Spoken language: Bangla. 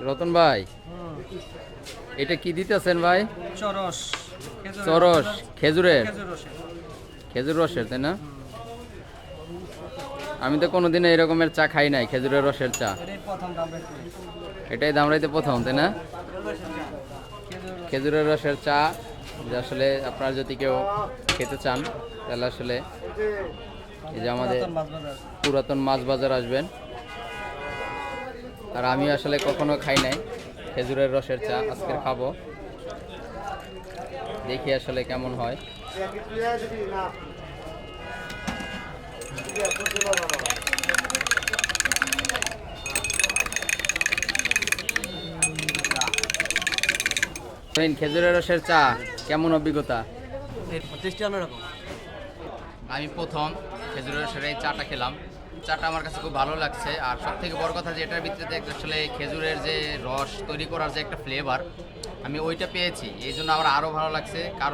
রতন ভাই, এটা কি দিতেছেন ভাই? চরস চরস খেজুরের, খেজুর রসের। খেজুর রসের, তাই না? আমি তো কোনোদিন এরকমের চা খাই নাই, খেজুরের রসের চা। এটাই প্রথম দাম বেশি। এটাই দামরাইতে প্রথম, তাই না? খেজুরের রসের চা যে আসলে আপনারা যদি কেউ খেতে চান তাহলে আসলে এই যে আমাদের পুরাতন মাছ বাজার। পুরাতন মাছ বাজার আসবেন। আর আমি আসলে কখনো খাই নাই খেজুরের রসের চা, আজকে খাবো, দেখি আসলে কেমন হয়। খেজুরের রসের চা কেমন অভিজ্ঞতা? টেস্টি অন্যরকম। আমি প্রথম খেজুরের রসের এই চাটা খেলাম, চাটা আমার কাছে খুব ভালো লাগছে। আর সব থেকে বড় কথা যে এটার ভিতরে আসলে খেজুরের যে রস তৈরি করার যে একটা ফ্লেভার আমি ওইটা পেয়েছি, এই জন্য আমার আরও ভালো লাগছে। কারণ